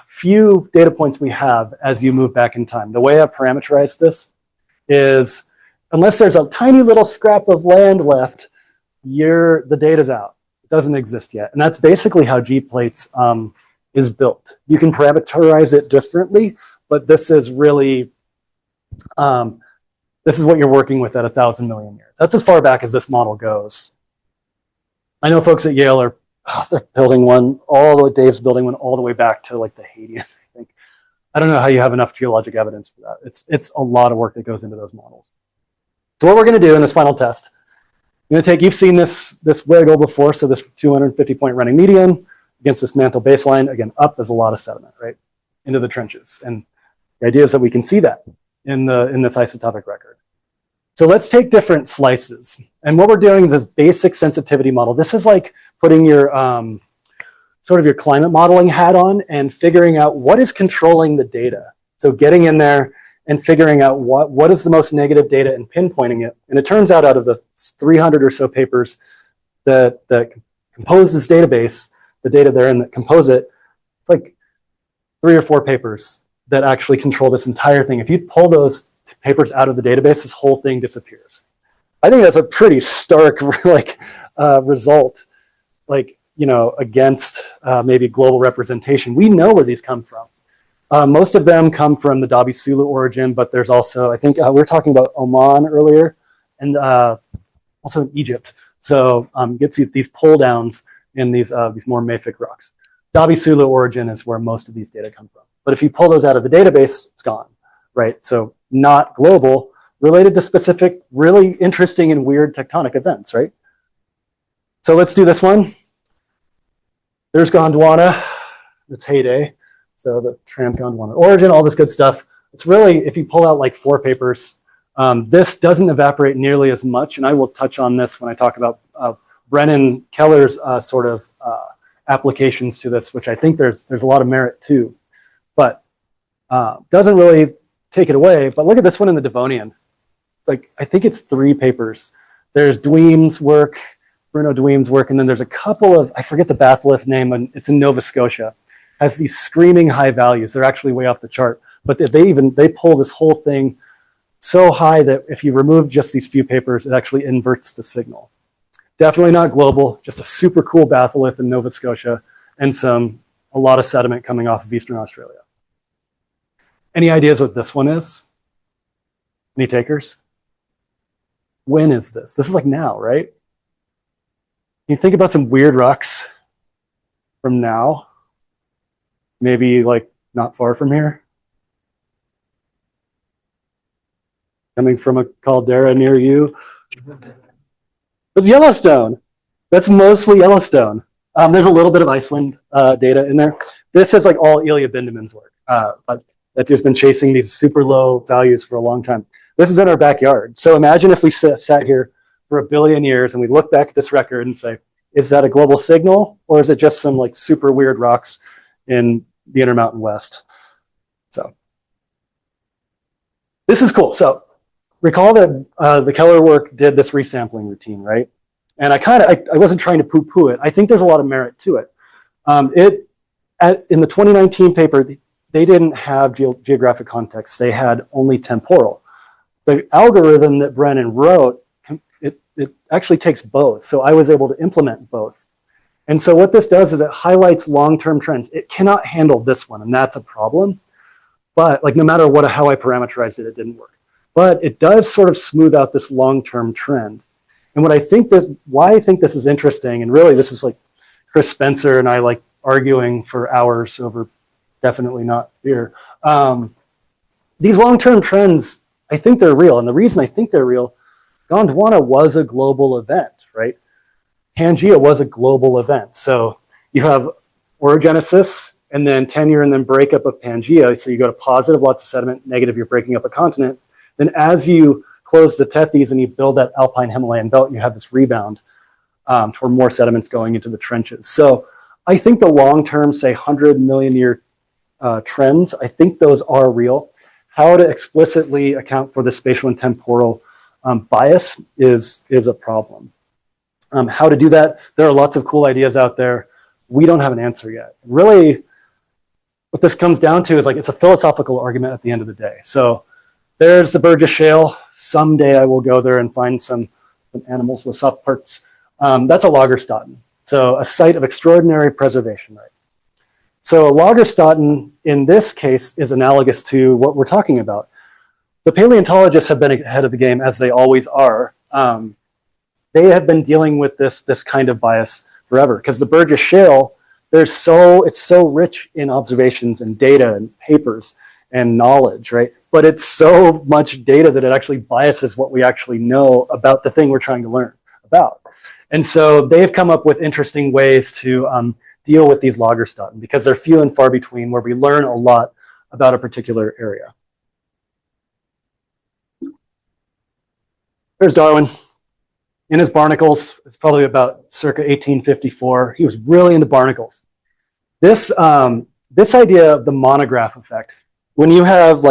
few data points we have as you move back in time. The way I've parameterized this is, unless there's a tiny little scrap of land left, the data's out. It doesn't exist yet. And that's basically how G-plates is built. You can parameterize it differently, but this is really, this is what you're working with at 1,000 million years. That's as far back as this model goes. I know folks at Yale are, they're building one, Dave's building one all the way back to like the Haitian, I think. I don't know how you have enough geologic evidence for that. It's a lot of work that goes into those models. So what we're gonna do in this final test, I'm gonna take, you've seen this wiggle before, so this 250 point running median against this mantle baseline, again, up is a lot of sediment, right, into the trenches. And the idea is that we can see that in this isotopic record. So let's take different slices. And what we're doing is this basic sensitivity model. This is like putting your sort of your climate modeling hat on and figuring out what is controlling the data. So getting in there and figuring out what is the most negative data and pinpointing it. And it turns out of the 300 or so papers that compose this database, the data therein that compose it, it's like 3 or 4 papers that actually control this entire thing. If you pull those papers out of the database, this whole thing disappears. I think that's a pretty stark result, like, you know, against maybe global representation. We know where these come from. Most of them come from the Dhabi Sulu origin, but there's also, I think we were talking about Oman earlier, and also in Egypt. So get these pull downs in these more mafic rocks. Dhabi Sulu origin is where most of these data come from. But if you pull those out of the database, it's gone, right? So not global, related to specific, really interesting and weird tectonic events, right? So let's do this one. There's Gondwana, its heyday. So the Trans-Gondwana origin, all this good stuff. It's really, if you pull out like 4 papers, this doesn't evaporate nearly as much. And I will touch on this when I talk about Brennan Keller's sort of applications to this, which I think there's a lot of merit to, but doesn't really take it away. But look at this one in the Devonian. Like, I think it's 3 papers. There's Dweem's work, Bruno Dweem's work, and then there's a couple of, I forget the batholith name, and it's in Nova Scotia. Has these screaming high values. They're actually way off the chart, but they pull this whole thing so high that if you remove just these few papers, it actually inverts the signal. Definitely not global, just a super cool batholith in Nova Scotia and a lot of sediment coming off of Eastern Australia. Any ideas what this one is? Any takers? When is this? This is like now, right? Can you think about some weird rocks from now? Maybe like not far from here? Coming from a caldera near you? It's Yellowstone. That's mostly Yellowstone. There's a little bit of Iceland data in there. This is like all Ilya Bindemann's work. That's just been chasing these super low values for a long time. This is in our backyard. So imagine if we sat here for 1 billion years and we look back at this record and say, is that a global signal, or is it just some like super weird rocks in the Intermountain West? So this is cool. So recall that the Keller work did this resampling routine, right? And I wasn't trying to poo-poo it. I think there's a lot of merit to it. In the 2019 paper, they didn't have geographic context. They had only temporal. The algorithm that Brennan wrote, it actually takes both. So I was able to implement both. And so what this does is it highlights long-term trends. It cannot handle this one, and that's a problem. But like no matter how I parameterized it, it didn't work. But it does sort of smooth out this long-term trend. And why I think this is interesting, and really this is like Chris Spencer and I like arguing for hours over definitely not beer. These long-term trends, I think they're real. And the reason I think they're real, Gondwana was a global event, right? Pangea was a global event. So you have orogenesis and then tenure and then breakup of Pangea. So you go to positive, lots of sediment, negative, you're breaking up a continent. Then as you close the Tethys and you build that alpine Himalayan belt, you have this rebound for more sediments going into the trenches. So I think the long-term, say 100 million year trends, I think those are real. How to explicitly account for the spatial and temporal bias is a problem. How to do that, there are lots of cool ideas out there. We don't have an answer yet. Really, what this comes down to is like, it's a philosophical argument at the end of the day. So there's the Burgess Shale. Someday I will go there and find some animals with soft parts. That's a Lagerstätten. So a site of extraordinary preservation, right? So a Lagerstätten in this case is analogous to what we're talking about. The paleontologists have been ahead of the game, as they always are. They have been dealing with this kind of bias forever, because the Burgess Shale, it's so rich in observations and data and papers and knowledge, right? But it's so much data that it actually biases what we actually know about the thing we're trying to learn about. And so they've come up with interesting ways to deal with these Lagerstätten, because they're few and far between, where we learn a lot about a particular area. There's Darwin in his barnacles. It's probably about circa 1854. He was really into barnacles. This idea of the monograph effect, when you have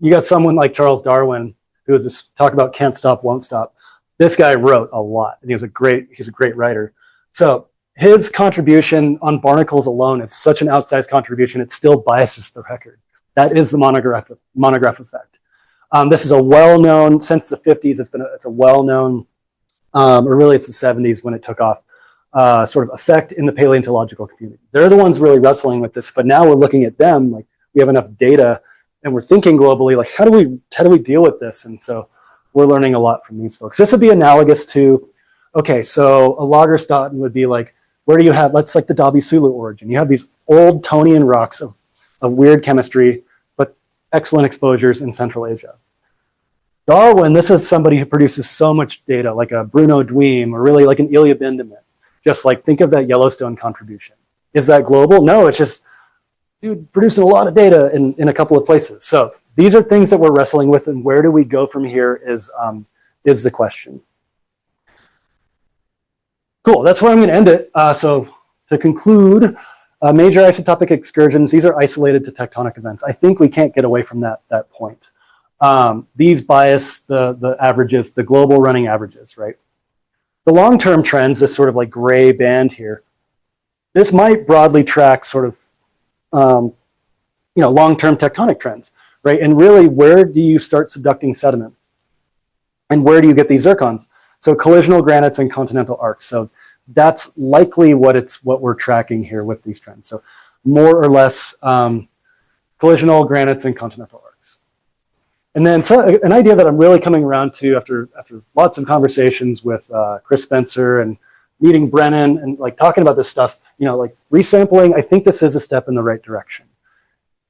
you got someone like Charles Darwin who just talk about can't stop, won't stop. This guy wrote a lot, and he's a great writer. So his contribution on barnacles alone is such an outsized contribution, it still biases the record. That is the monograph effect. This is a well-known, since the 50s, it's a well-known, or really it's the 70s when it took off, sort of effect in the paleontological community. They're the ones really wrestling with this, but now we're looking at them, like we have enough data and we're thinking globally, like how do we deal with this? And so we're learning a lot from these folks. This would be analogous to, okay, so a Lagerstätten would be like, where do you have, let's like the Dabi Sulu origin. You have these old Tonian rocks of weird chemistry, but excellent exposures in Central Asia. Darwin, this is somebody who produces so much data, like a Bruno Dweem, or really like an Ilya Bindeman. Just like, think of that Yellowstone contribution. Is that global? No, it's just, dude, producing a lot of data in a couple of places. So these are things that we're wrestling with, and where do we go from here is the question. Cool, that's where I'm gonna end it. So to conclude, major isotopic excursions, these are isolated to tectonic events. I think we can't get away from that point. These bias the averages, the global running averages, right? The long-term trends, this sort of like gray band here, this might broadly track sort of, long-term tectonic trends, right? And really, where do you start subducting sediment? And where do you get these zircons? So collisional granites and continental arcs. So that's likely what we're tracking here with these trends. So more or less collisional granites and continental arcs. And then an idea that I'm really coming around to after lots of conversations with Chris Spencer and meeting Brennan and like talking about this stuff, like resampling, I think this is a step in the right direction.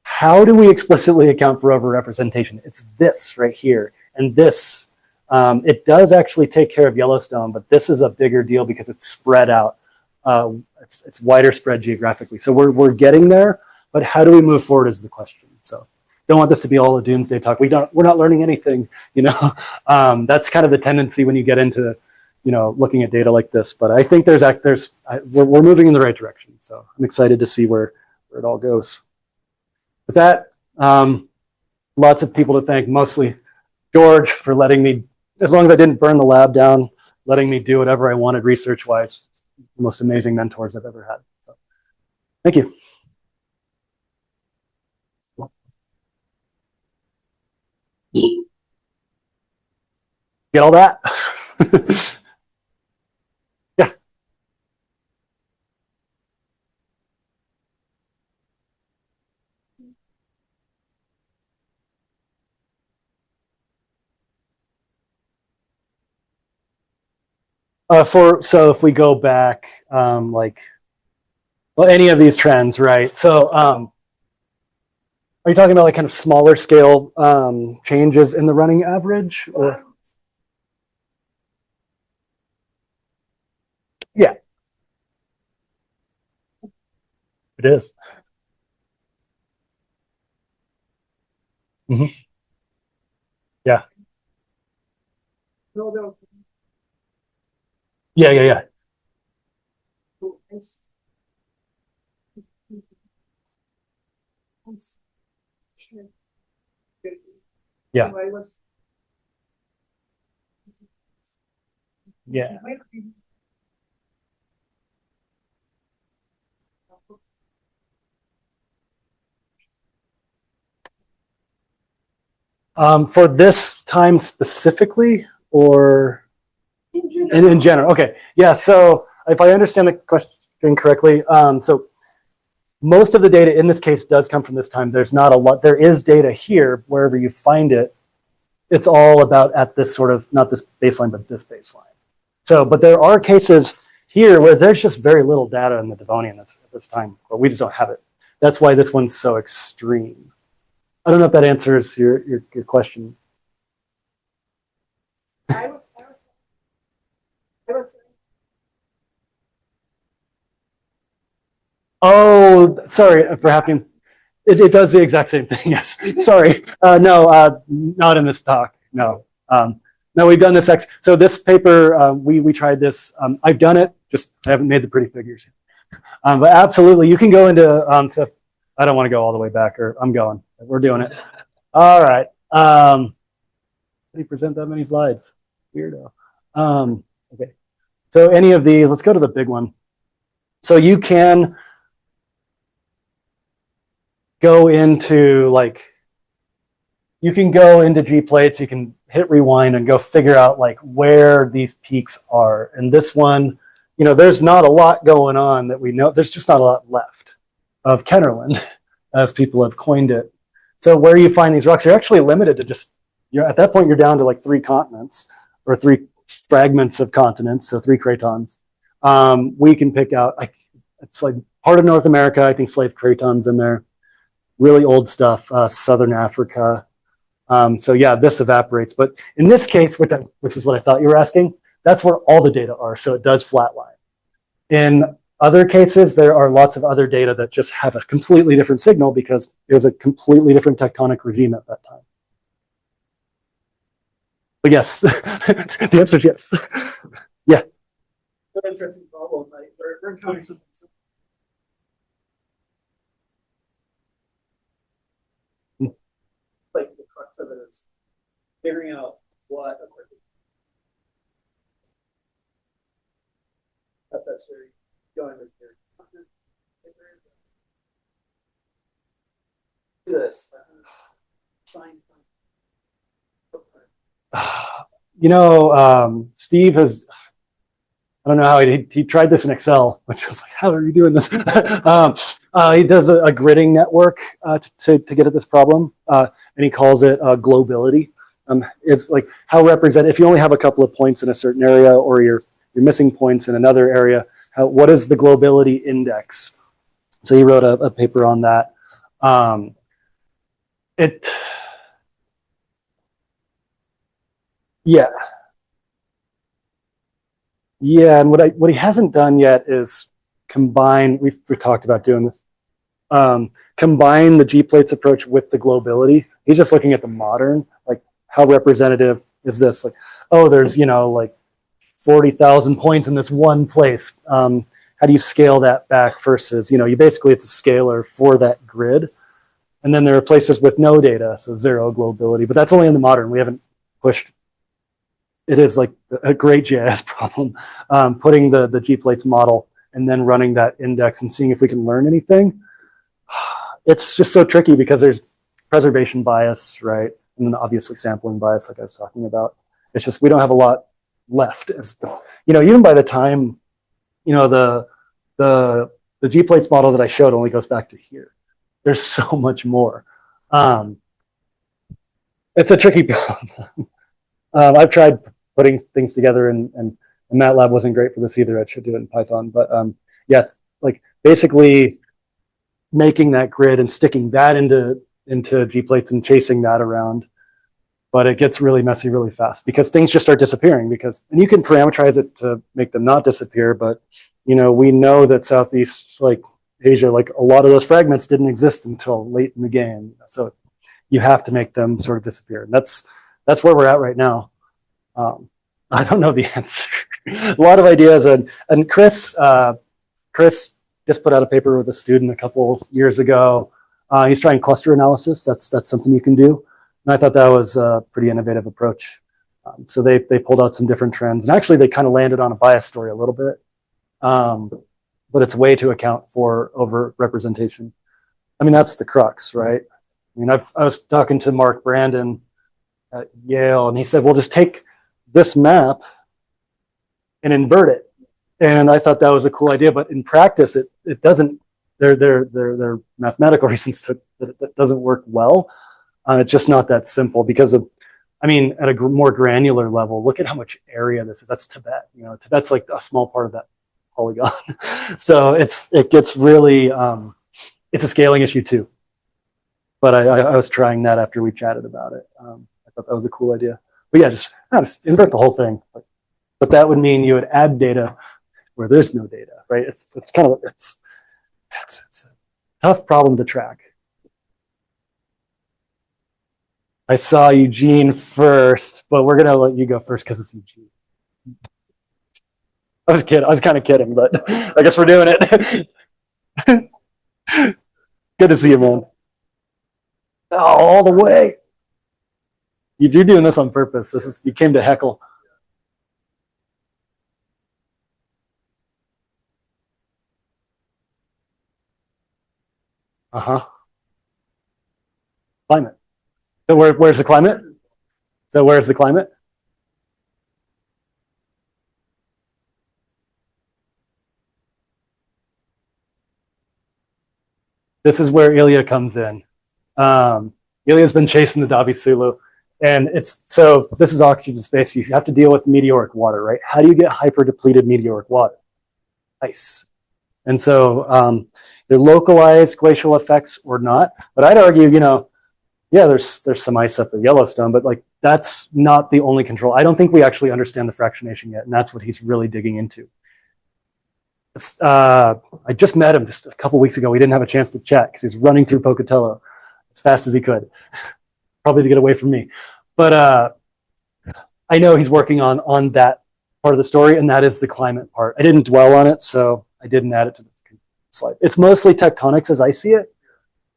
How do we explicitly account for overrepresentation? It's this right here. And this, it does actually take care of Yellowstone, but this is a bigger deal because it's spread out. It's wider spread geographically. So we're getting there, but how do we move forward is the question. So don't want this to be all a doomsday talk. We're not learning anything, that's kind of the tendency when you get into, looking at data like this. But I think we're moving in the right direction. So I'm excited to see where it all goes. With that, lots of people to thank, mostly George for letting me, as long as I didn't burn the lab down, letting me do whatever I wanted research-wise. The most amazing mentors I've ever had. So, thank you. Get all that? Yeah. So if we go back, any of these trends, right? So are you talking about like kind of smaller scale changes in the running average? Or? Yeah, it is. Mm-hmm. Yeah. Yeah. Yeah. Yeah. For this time specifically, or in general? Okay. Yeah. So if I understand the question correctly, so most of the data in this case does come from this time. There's not a lot. There is data here wherever you find it. It's all about at this sort of, not this baseline, but this baseline. So, but there are cases here where there's just very little data in the Devonian at this time, but we just don't have it. That's why this one's so extreme. I don't know if that answers your question. Oh, sorry for having. It does the exact same thing. Yes. Sorry. No, not in this talk. No. No, we've done this. So this paper, we tried this. I've done it. Just I haven't made the pretty figures. But absolutely, you can go into stuff. I don't want to go all the way back, or I'm going. We're doing it. All right. How do you present that many slides? Weirdo. Okay. So any of these, let's go to the big one. So you can go into you can go into G plates, you can hit rewind and go figure out where these peaks are. And this one, there's not a lot going on that we know. There's just not a lot left of Kennerland, as people have coined it. So where you find these rocks, you're actually limited to just, at that point, you're down to 3 continents or 3 fragments of continents, so 3 cratons. We can pick out, it's part of North America, I think slave cratons in there. Really old stuff, Southern Africa. So yeah, this evaporates. But in this case, which is what I thought you were asking, that's where all the data are. So it does flatline. In other cases, there are lots of other data that just have a completely different signal because there's a completely different tectonic regime at that time. But yes, the answer is yes. Yeah. An interesting problem. We're encountering something like the crux of it is figuring out what that's very going with your do this sign. Steve has, I don't know how he tried this in Excel, which was how are you doing this? He does a gridding network to get at this problem, and he calls it globability. It's how represent, if you only have a couple of points in a certain area or you're missing points in another area, what is the globability index? So he wrote a paper on that. Yeah, and what he hasn't done yet is combine. We've talked about doing this. Combine the G plates approach with the globability. He's just looking at the modern, how representative is this? There's 40,000 points in this one place. How do you scale that back versus you basically it's a scalar for that grid, and then there are places with no data, so 0 globability. But that's only in the modern. We haven't pushed. It is a great GIS problem, putting the G plates model and then running that index and seeing if we can learn anything. It's just so tricky because there's preservation bias, right? And then obviously sampling bias, like I was talking about. It's just we don't have a lot left. Even by the time, the G plates model that I showed only goes back to here. There's so much more. It's a tricky problem. I've tried putting things together, and MATLAB wasn't great for this either. I should do it in Python. But yeah, basically making that grid and sticking that into G plates and chasing that around. But it gets really messy really fast because things just start disappearing and you can parameterize it to make them not disappear. But, we know that Southeast, Asia, a lot of those fragments didn't exist until late in the game. So you have to make them sort of disappear. And that's where we're at right now. I don't know the answer. A lot of ideas, and Chris just put out a paper with a student a couple years ago. He's trying cluster analysis. That's something you can do, and I thought that was a pretty innovative approach. So they pulled out some different trends, and actually they kind of landed on a bias story a little bit, but it's a way to account for over representation. I mean, that's the crux, right? I mean, I was talking to Mark Brandon at Yale, and he said, "Well, just take this map and invert it." And I thought that was a cool idea, but in practice, it doesn't there are mathematical reasons that doesn't work well. It's just not that simple because of, I mean, at a more granular level, look at how much area this is. That's Tibet. You know, Tibet's like a small part of that polygon. So it gets really, it's a scaling issue too. But I was trying that after we chatted about it. I thought that was a cool idea. But yeah, just invert the whole thing. But that would mean you would add data where there's no data, right? It's kind of, it's a tough problem to track. I saw Eugene first, but we're gonna let you go first because it's Eugene. I was kidding. I was kind of kidding, but I guess we're doing it. Good to see you, man. Oh, all the way. You're doing this on purpose. You came to heckle. Uh-huh. Climate. So where's the climate? So where's the climate? This is where Ilya comes in. Ilya's been chasing the Davi Sulu. And so this is oxygen space. You have to deal with meteoric water, right? How do you get hyper-depleted meteoric water? Ice. And so they're localized glacial effects or not. But I'd argue, yeah, there's some ice up at Yellowstone, but like that's not the only control. I don't think we actually understand the fractionation yet, and that's what he's really digging into. I just met him just a couple weeks ago. We didn't have a chance to chat because he was running through Pocatello as fast as he could, probably to get away from me. But I know he's working on that part of the story, and that is the climate part. I didn't dwell on it, so I didn't add it to the slide. It's mostly tectonics as I see it,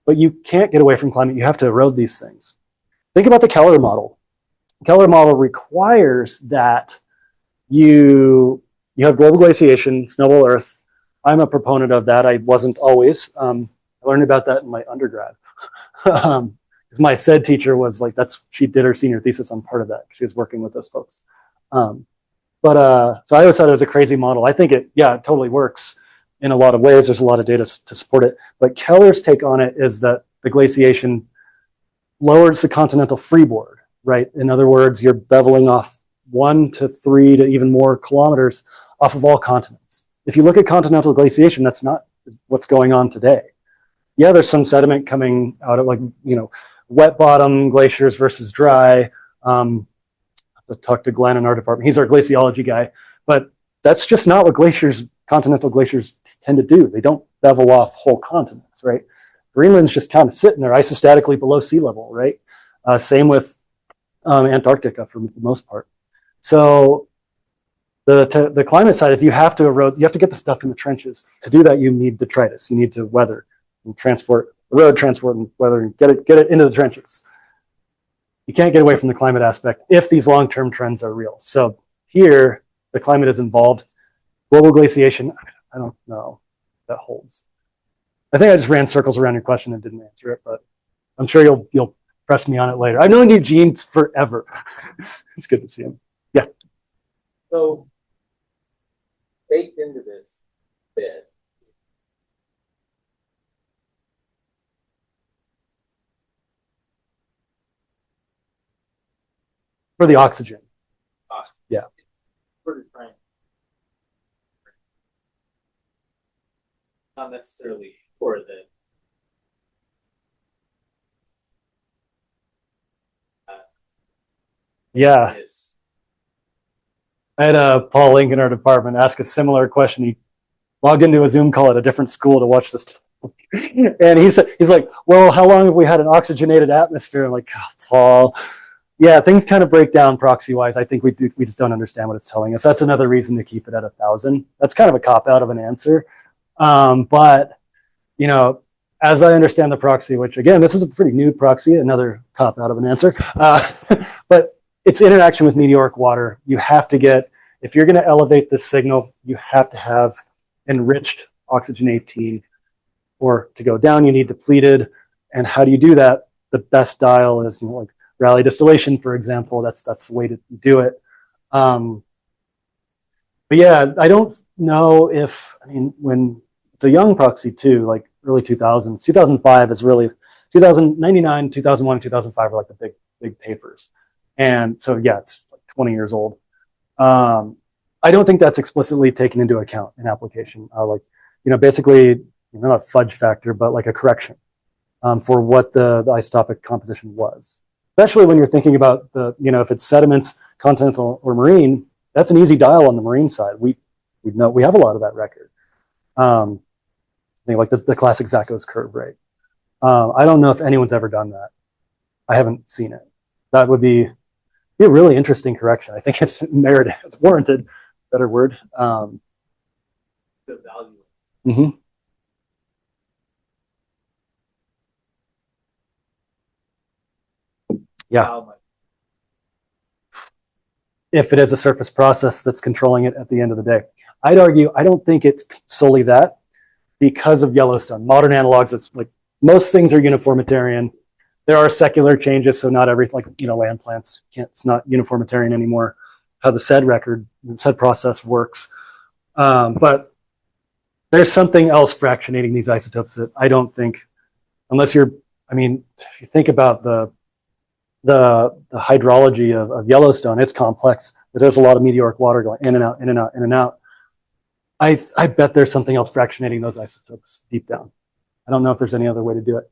but you can't get away from climate. You have to erode these things. Think about the Keller model. The Keller model requires that you have global glaciation, snowball Earth. I'm a proponent of that. I wasn't always. I learned about that in my undergrad. My SED teacher was like, she did her senior thesis on part of that. She was working with those folks. So I always thought it was a crazy model. I think it totally works in a lot of ways. There's a lot of data to support it. But Keller's take on it is that the glaciation lowers the continental freeboard, right? In other words, you're beveling off 1 to 3 to even more kilometers off of all continents. If you look at continental glaciation, that's not what's going on today. Yeah, there's some sediment coming out of wet bottom glaciers versus dry. I'll talk to Glenn in our department. He's our glaciology guy, but that's just not what continental glaciers tend to do. They don't bevel off whole continents, right? Greenland's just kind of sitting there isostatically below sea level, right? Same with Antarctica for the most part. So the climate side is you have to erode, you have to get the stuff in the trenches. To do that, you need detritus. You need to weather and erode, transport, and weather, and get it into the trenches. You can't get away from the climate aspect if these long-term trends are real. So here, the climate is involved. Global glaciation, I don't know if that holds. I think I just ran circles around your question and didn't answer it, but I'm sure you'll press me on it later. I've known Eugene forever. It's good to see him. Yeah. So, baked into this bit, For the oxygen. Yeah. Not necessarily sure that Yeah. I had Paul Link in our department ask a similar question. He logged into a Zoom call at a different school to watch this. And he's like, well, how long have we had an oxygenated atmosphere? I'm like, oh, Paul, yeah, things kind of break down proxy-wise. I think we just don't understand what it's telling us. That's another reason to keep it at 1,000. That's kind of a cop-out of an answer. But, as I understand the proxy, which again, this is a pretty new proxy, another cop-out of an answer. But it's interaction with meteoric water. You have to get, if you're going to elevate this signal, you have to have enriched oxygen 18, or to go down, you need depleted. And how do you do that? The best dial is, like Rayleigh distillation, for example. That's the way to do it. But yeah, I don't know when it's a young proxy too, like early 2000s. 2005 is really 2099, 2001, 2005 are like the big papers. And so, yeah, it's like 20 years old. I don't think that's explicitly taken into account in application. Basically, not a fudge factor, but like a correction for what the isotopic composition was. Especially when you're thinking about if it's sediments, continental or marine, that's an easy dial on the marine side. We have a lot of that record. Like the classic Zachos curve, right? I don't know if anyone's ever done that. I haven't seen it. That would be a really interesting correction. I think it's merited, it's warranted, better word. Good value. Mm-hmm. Yeah. Wow, If it is a surface process that's controlling it at the end of the day. I'd argue, I don't think it's solely that because of Yellowstone. Modern analogs, it's like most things are uniformitarian. There are secular changes, so not every, land plants, it's not uniformitarian anymore, how the SED process works. But there's something else fractionating these isotopes that I don't think, if you think about the hydrology of Yellowstone, it's complex. There's a lot of meteoric water going in and out, in and out, in and out. I bet there's something else fractionating those isotopes deep down. I don't know if there's any other way to do it.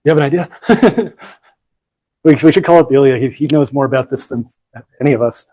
You have an idea? we should call it Ilya. He knows more about this than any of us.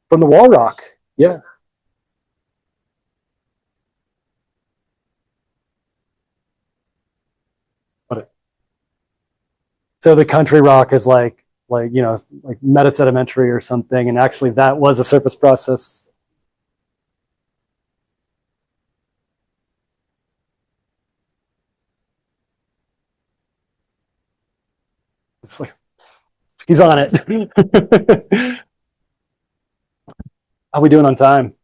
From the wall rock, yeah. So the country rock is like metasedimentary or something, and actually that was a surface process. It's like he's on it. How we doing on time?